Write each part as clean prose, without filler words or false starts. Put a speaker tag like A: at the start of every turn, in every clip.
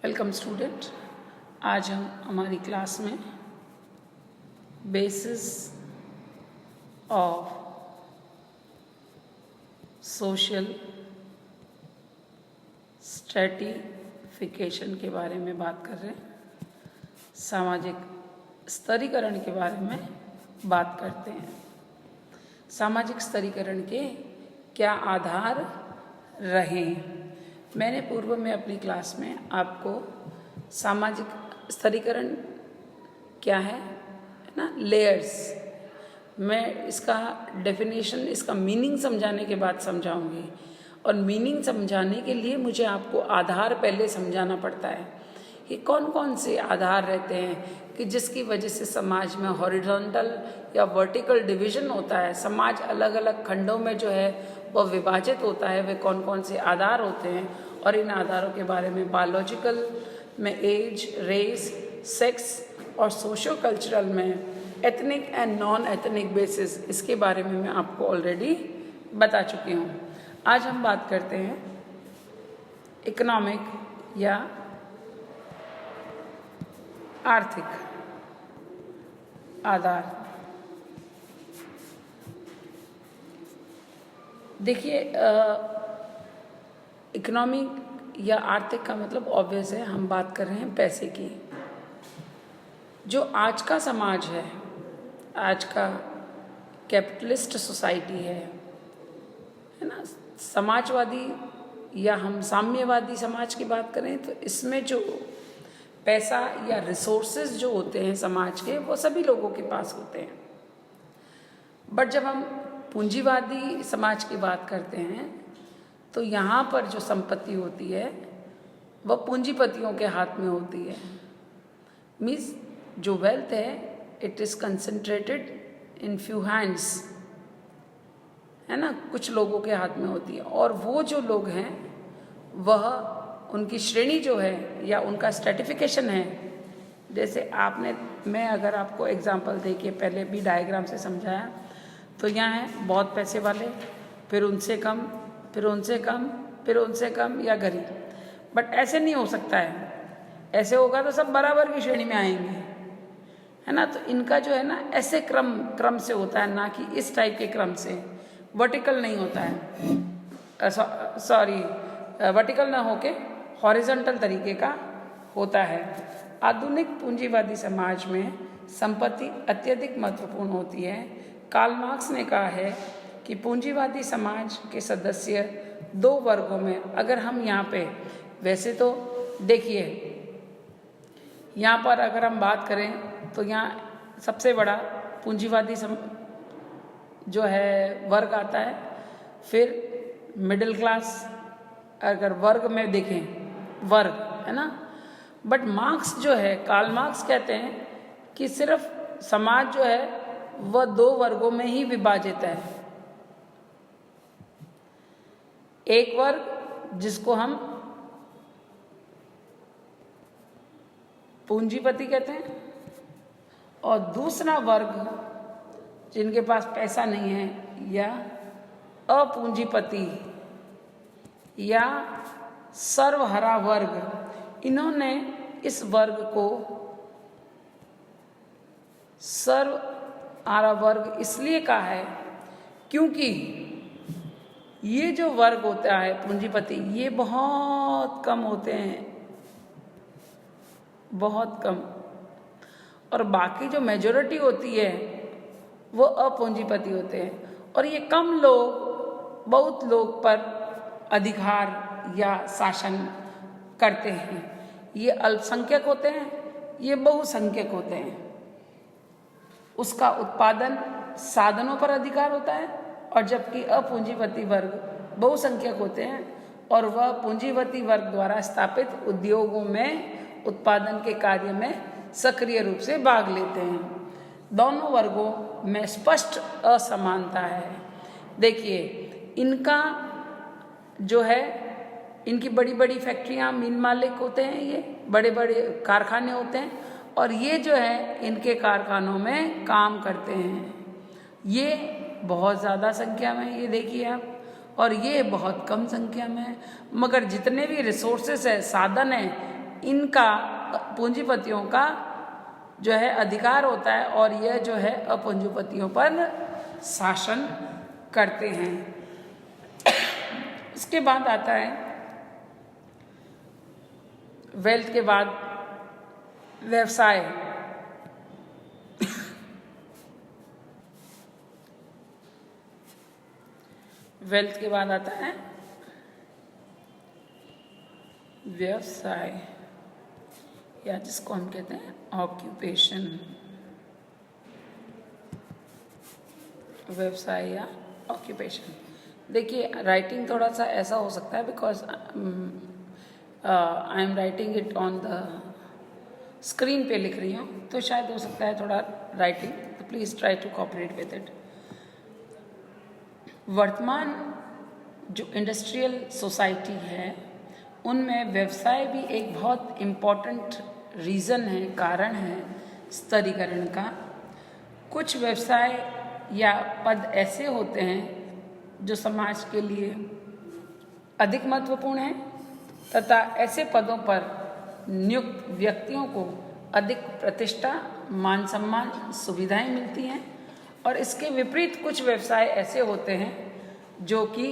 A: Welcome student. आज हम हमारी क्लास में बेसिस ऑफ सोशल स्ट्रैटिफिकेशन के बारे में बात कर रहे हैं। सामाजिक स्तरीकरण के बारे में बात करते हैं। सामाजिक स्तरीकरण के क्या आधार रहे। मैंने पूर्व में अपनी क्लास में आपको सामाजिक स्तरीकरण क्या है ना, लेयर्स, मैं इसका डेफिनेशन, इसका मीनिंग समझाने के बाद समझाऊंगी। और मीनिंग समझाने के लिए मुझे आपको आधार पहले समझाना पड़ता है कि कौन कौन से आधार रहते हैं कि जिसकी वजह से समाज में हॉरिजॉन्टल या वर्टिकल डिवीजन होता है। समाज अलग अलग खंडों में जो है वह विभाजित होता है। वे कौन कौन से आधार होते हैं और इन आधारों के बारे में बायोलॉजिकल में एज, रेस, सेक्स और सोशो कल्चरल में ethnic and non ethnic basis, इसके बारे में मैं आपको ऑलरेडी बता चुकी हूँ। आज हम बात करते हैं इकोनॉमिक या आर्थिक आधार। देखिए, इकोनॉमिक या आर्थिक का मतलब ऑब्वियस है, हम बात कर रहे हैं पैसे की। जो आज का समाज है, आज का कैपिटलिस्ट सोसाइटी है ना, समाजवादी या हम साम्यवादी समाज की बात करें तो इसमें जो पैसा या रिसोर्सेज जो होते हैं समाज के, वो सभी लोगों के पास होते हैं। बट जब हम पूंजीवादी समाज की बात करते हैं तो यहाँ पर जो संपत्ति होती है वह पूंजीपतियों के हाथ में होती है। मीन्स जो वेल्थ है it is concentrated in few hands, है ना, कुछ लोगों के हाथ में होती है। और वो जो लोग हैं वह, उनकी श्रेणी जो है या उनका स्ट्रेटिफिकेशन है, जैसे मैं अगर आपको एग्जांपल दे के पहले भी डायग्राम से समझाया तो यहाँ है बहुत पैसे वाले, फिर उनसे कम, फिर उनसे कम, फिर उनसे कम या गरीब। बट ऐसे नहीं हो सकता है। ऐसे होगा तो सब बराबर की श्रेणी में आएंगे, है ना। तो इनका जो है ना ऐसे क्रम से होता है, ना कि इस टाइप के क्रम से। वर्टिकल नहीं होता है, सॉरी, वर्टिकल ना होके हॉरिजॉन्टल तरीके का होता है। आधुनिक पूंजीवादी समाज में संपत्ति अत्यधिक महत्वपूर्ण होती है। कार्ल मार्क्स ने कहा है कि पूंजीवादी समाज के सदस्य दो वर्गों में, अगर हम यहाँ पे, वैसे तो देखिए यहाँ पर अगर हम बात करें तो यहाँ सबसे बड़ा पूंजीवादी जो है वर्ग आता है, फिर मिडिल क्लास, अगर वर्ग में देखें वर्ग, है ना। बट मार्क्स जो है, कार्ल मार्क्स कहते हैं कि सिर्फ समाज जो है वह दो वर्गों में ही विभाजित है। एक वर्ग जिसको हम पूंजीपति कहते हैं, और दूसरा वर्ग जिनके पास पैसा नहीं है या अपूंजीपति या सर्वहरा वर्ग। इन्होंने इस वर्ग को सर्वहरा वर्ग इसलिए कहा है क्योंकि ये जो वर्ग होता है पूंजीपति, ये बहुत कम होते हैं, बहुत कम। और बाकी जो मेजॉरिटी होती है वो अपूंजीपति होते हैं। और ये कम लोग बहुत लोग पर अधिकार या शासन करते हैं। ये अल्पसंख्यक होते हैं, ये बहुसंख्यक होते हैं। उसका उत्पादन साधनों पर अधिकार होता है, और जबकि अपूंजीपति वर्ग बहुसंख्यक होते हैं और वह पूंजीपति वर्ग द्वारा स्थापित उद्योगों में उत्पादन के कार्य में सक्रिय रूप से भाग लेते हैं। दोनों वर्गों में स्पष्ट असमानता है। देखिए, इनका जो है, इनकी बड़ी बड़ी फैक्ट्रियां, मील मालिक होते हैं, ये बड़े बड़े कारखाने होते हैं, और ये जो है इनके कारखानों में काम करते हैं। ये बहुत ज़्यादा संख्या में, ये देखिए आप, और ये बहुत कम संख्या में है। मगर जितने भी रिसोर्सेस है, साधन है, इनका पूंजीपतियों का जो है अधिकार होता है और यह जो है अपूंजीपतियों पर शासन करते हैं। इसके बाद आता है वेल्थ के बाद व्यवसाय। वेल्थ के बाद आता है व्यवसाय, या जिसको हम कहते हैं ऑक्यूपेशन। व्यवसाय या ऑक्यूपेशन। देखिए राइटिंग थोड़ा सा ऐसा हो सकता है because I am writing it on the screen पे लिख रही हूँ, तो शायद हो सकता है थोड़ा राइटिंग, तो please try to cooperate with it. वर्तमान जो इंडस्ट्रियल सोसाइटी है उनमें व्यवसाय भी एक बहुत इम्पॉर्टेंट रीज़न है, कारण है स्तरीकरण का। कुछ व्यवसाय या पद ऐसे होते हैं जो समाज के लिए अधिक महत्वपूर्ण हैं तथा ऐसे पदों पर नियुक्त व्यक्तियों को अधिक प्रतिष्ठा, मान सम्मान, सुविधाएं मिलती हैं। और इसके विपरीत कुछ व्यवसाय ऐसे होते हैं जो कि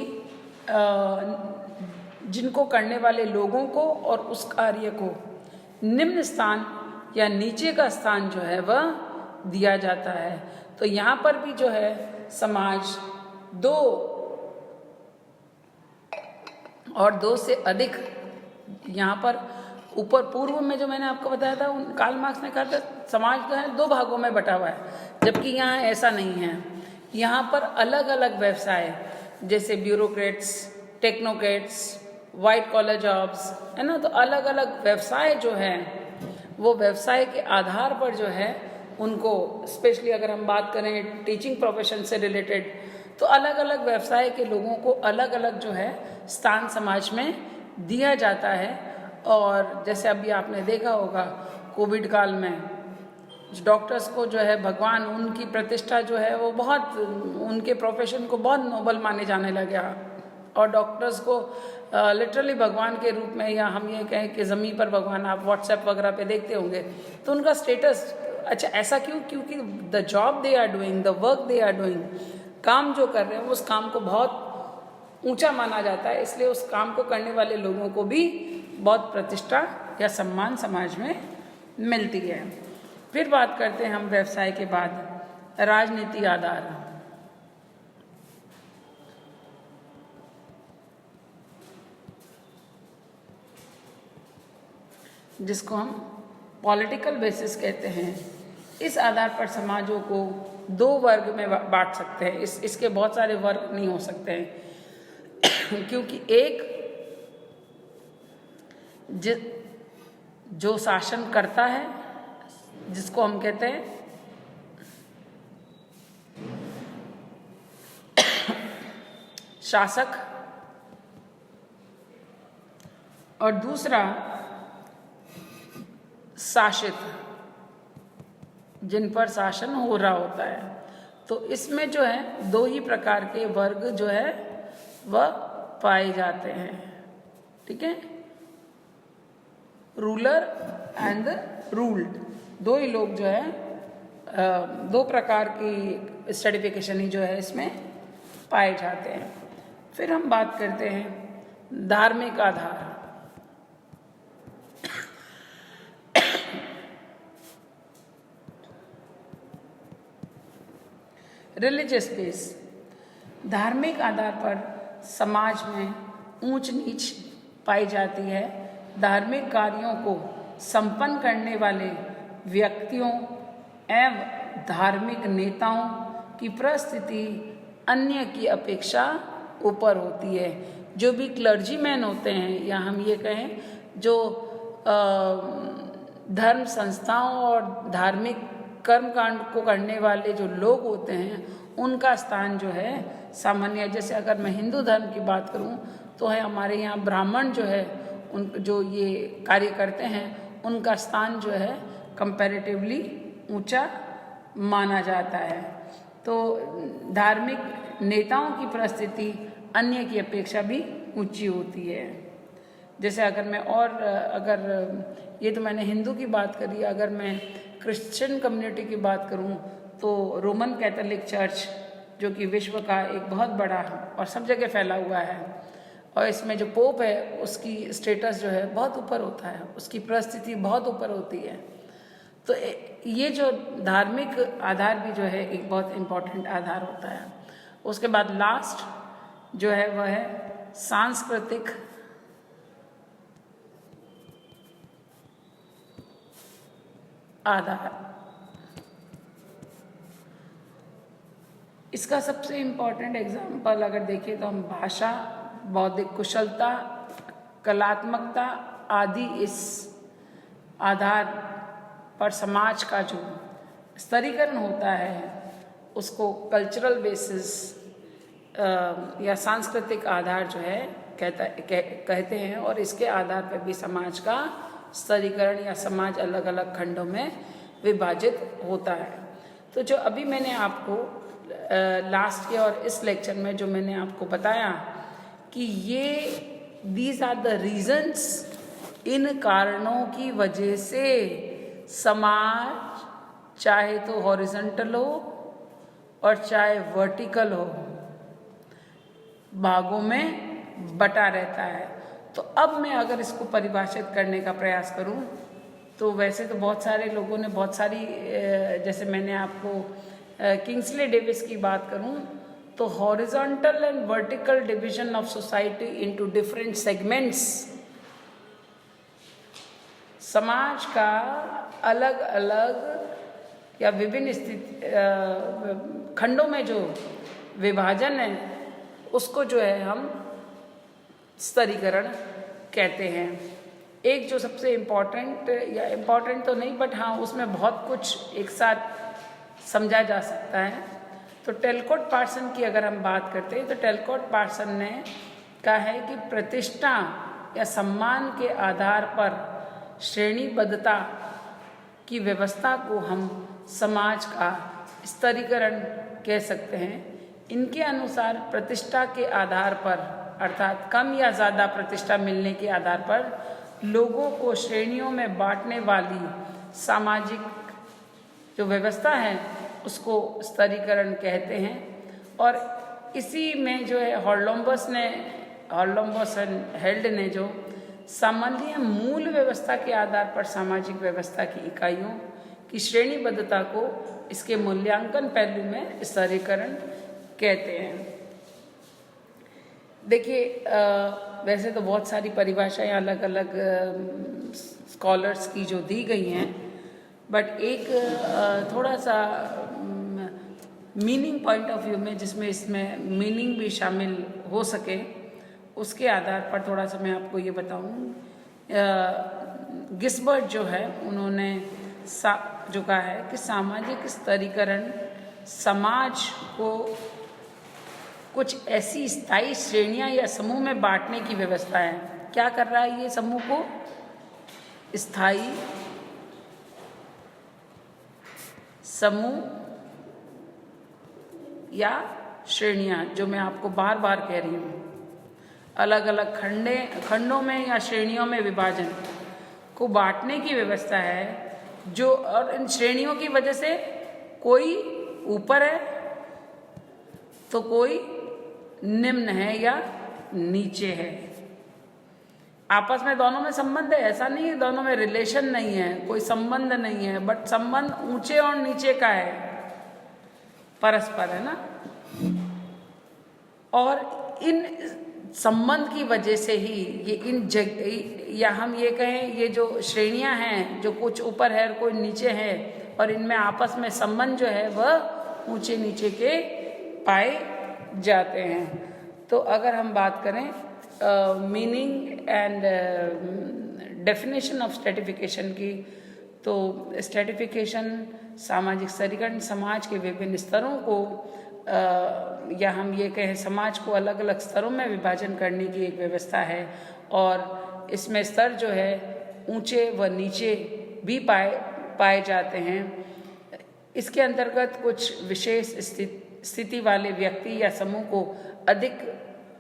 A: जिनको करने वाले लोगों को और उस कार्य को निम्न स्थान या नीचे का स्थान जो है वह दिया जाता है। तो यहाँ पर भी जो है समाज दो और दो से अधिक, यहाँ पर ऊपर पूर्व में जो मैंने आपको बताया था कार्ल मार्क्स ने कहा था समाज जो है दो भागों में बटा हुआ है, जबकि यहाँ ऐसा नहीं है। यहाँ पर अलग अलग व्यवसाय जैसे bureaucrats, technocrats, white collar jobs है ना, तो अलग अलग व्यवसाय जो है वो व्यवसाय के आधार पर जो है उनको, स्पेशली अगर हम बात करें टीचिंग प्रोफेशन से रिलेटेड, तो अलग अलग व्यवसाय के लोगों को अलग अलग जो है स्थान समाज में दिया जाता है। और जैसे अभी आपने देखा होगा कोविड काल में डॉक्टर्स को जो है भगवान, उनकी प्रतिष्ठा जो है वो बहुत, उनके प्रोफेशन को बहुत नोबल माने जाने लगा और डॉक्टर्स को लिटरली भगवान के रूप में, या हम ये कहें कि ज़मीन पर भगवान, आप व्हाट्सएप वगैरह पे देखते होंगे तो उनका स्टेटस, अच्छा ऐसा क्यों? क्योंकि the job they are doing, the work they are doing, काम जो कर रहे हैं उस काम को बहुत ऊंचा माना जाता है, इसलिए उस काम को करने वाले लोगों को भी बहुत प्रतिष्ठा या सम्मान समाज में मिलती है। फिर बात करते हैं हम व्यवसाय के बाद राजनीति आधार। जिसको हम पॉलिटिकल बेसिस कहते हैं। इस आधार पर समाजों को दो वर्ग में बांट सकते हैं। इसके बहुत सारे वर्ग नहीं हो सकते हैं क्योंकि एक जो शासन करता है, जिसको हम कहते हैं शासक, और दूसरा शासित, जिन पर शासन हो रहा होता है। तो इसमें जो है दो ही प्रकार के वर्ग जो है वह पाए जाते हैं, ठीक है, रूलर एंड रूल्ड। दो ही लोग जो है, दो प्रकार की स्ट्रेटिफिकेशन ही जो है इसमें पाए जाते हैं। फिर हम बात करते हैं धार्मिक आधार। Religious base. धार्मिक आधार पर समाज में ऊंच नीच पाई जाती है। धार्मिक कार्यों को संपन्न करने वाले व्यक्तियों एवं धार्मिक नेताओं की परिस्थिति अन्य की अपेक्षा ऊपर होती है। जो भी क्लर्जीमैन होते हैं, या हम ये कहें जो धर्म संस्थाओं और धार्मिक कर्मकांड को करने वाले जो लोग होते हैं, उनका स्थान जो है सामान्य, जैसे अगर मैं हिंदू धर्म की बात करूं तो है हमारे यहाँ ब्राह्मण जो है, उन जो ये कार्य करते हैं उनका स्थान जो है कंपैरेटिवली ऊंचा माना जाता है। तो धार्मिक नेताओं की परिस्थिति अन्य की अपेक्षा भी ऊंची होती है। जैसे अगर मैं ये तो मैंने हिंदू की बात करी, अगर मैं क्रिश्चियन कम्युनिटी की बात करूं तो रोमन कैथोलिक चर्च जो कि विश्व का एक बहुत बड़ा और सब जगह फैला हुआ है, और इसमें जो पोप है उसकी स्टेटस जो है बहुत ऊपर होता है, उसकी परिस्थिति बहुत ऊपर होती है। तो ये जो धार्मिक आधार भी जो है एक बहुत इम्पोर्टेंट आधार होता है। उसके बाद लास्ट जो है वह है सांस्कृतिक आधार। इसका सबसे इम्पोर्टेंट एग्जाम्पल अगर देखें तो हम भाषा, बौद्धिक कुशलता, कलात्मकता आदि इस आधार पर समाज का जो स्तरीकरण होता है उसको कल्चरल बेसिस या सांस्कृतिक आधार जो है कहते हैं, और इसके आधार पर भी समाज का स्तरीकरण या समाज अलग अलग खंडों में विभाजित होता है। तो जो अभी मैंने आपको लास्ट के और इस लेक्चर में जो मैंने आपको बताया कि ये दीज आर द रीजंस, इन कारणों की वजह से समाज चाहे तो हॉरिजॉन्टल हो और चाहे वर्टिकल हो भागों में बटा रहता है। तो अब मैं अगर इसको परिभाषित करने का प्रयास करूं तो वैसे तो बहुत सारे लोगों ने बहुत सारी जैसे मैंने आपको किंग्सले डेविस की बात करूं तो horizontal and vertical division of society into different segments, समाज का अलग अलग या विभिन्न खंडों में जो विभाजन है उसको जो है हम स्तरीकरण कहते हैं। एक जो सबसे इम्पॉर्टेंट या इम्पॉर्टेंट तो नहीं बट हाँ उसमें बहुत कुछ एक साथ समझा जा सकता है। तो टेलकोट पार्सन की अगर हम बात करते हैं तो टेलकोट पार्सन ने कहा है कि प्रतिष्ठा या सम्मान के आधार पर श्रेणीबद्धता की व्यवस्था को हम समाज का स्तरीकरण कह सकते हैं। इनके अनुसार प्रतिष्ठा के आधार पर अर्थात कम या ज़्यादा प्रतिष्ठा मिलने के आधार पर लोगों को श्रेणियों में बांटने वाली सामाजिक जो व्यवस्था है उसको स्तरीकरण कहते हैं। और इसी में जो है हॉर्लोम्बस एंड हेल्ड ने जो सामान्य मूल व्यवस्था के आधार पर सामाजिक व्यवस्था की इकाइयों की श्रेणीबद्धता को इसके मूल्यांकन पहलू में स्तरीकरण कहते हैं। देखिए वैसे तो बहुत सारी परिभाषाएं अलग अलग स्कॉलर्स की जो दी गई हैं, बट एक थोड़ा सा मीनिंग पॉइंट ऑफ व्यू में जिसमें इसमें मीनिंग भी शामिल हो सके उसके आधार पर थोड़ा सा मैं आपको ये बताऊं। गिस्बर्ट जो है उन्होंने जो कहा है कि सामाजिक स्तरीकरण समाज को कुछ ऐसी स्थायी श्रेणियां या समूह में बांटने की व्यवस्था है। क्या कर रहा है ये समूह को? स्थायी समूह या श्रेणियां, जो मैं आपको बार बार कह रही हूँ, अलग अलग खंडों में या श्रेणियों में विभाजन को बांटने की व्यवस्था है जो, और इन श्रेणियों की वजह से कोई ऊपर है तो कोई निम्न है या नीचे है। आपस में दोनों में संबंध है, ऐसा नहीं है दोनों में रिलेशन नहीं है, कोई संबंध नहीं है, बट संबंध ऊंचे और नीचे का है, परस्पर है ना। और इन संबंध की वजह से ही ये या हम ये कहें ये जो श्रेणियां हैं जो कुछ ऊपर है और कोई नीचे है, और इनमें आपस में संबंध जो है वह ऊंचे नीचे के पाए जाते हैं। तो अगर हम बात करें meaning and definition of stratification की, तो स्ट्रेटिफिकेशन सामाजिक स्तरीकरण समाज के विभिन्न स्तरों को या हम ये कहें समाज को अलग अलग स्तरों में विभाजन करने की एक व्यवस्था है। और इसमें स्तर जो है ऊंचे व नीचे भी पाए जाते हैं। इसके अंतर्गत कुछ विशेष स्थिति वाले व्यक्ति या समूह को अधिक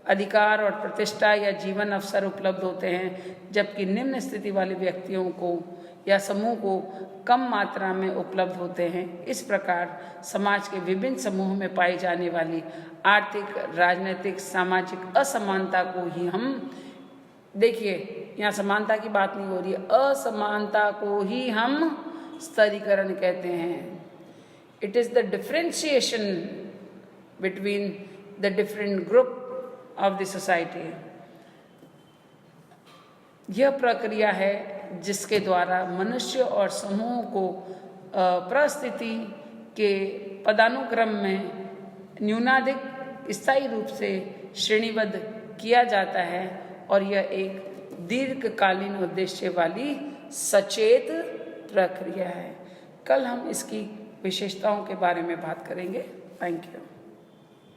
A: अधिकार और प्रतिष्ठा या जीवन अवसर उपलब्ध होते हैं, जबकि निम्न स्थिति वाले व्यक्तियों को या समूह को कम मात्रा में उपलब्ध होते हैं। इस प्रकार समाज के विभिन्न समूहों में पाई जाने वाली आर्थिक, राजनीतिक, सामाजिक असमानता को ही हम, देखिए यहाँ समानता की बात नहीं हो रही है, असमानता को ही हम स्तरीकरण कहते हैं। It is the differentiation between the different group of the society. यह प्रक्रिया है जिसके द्वारा मनुष्य और समूह को परिस्थिति के पदानुक्रम में न्यूनाधिक स्थायी रूप से श्रेणीबद्ध किया जाता है, और यह एक दीर्घकालीन उद्देश्य वाली सचेत प्रक्रिया है। कल हम इसकी विशेषताओं के बारे में बात करेंगे। Thank you.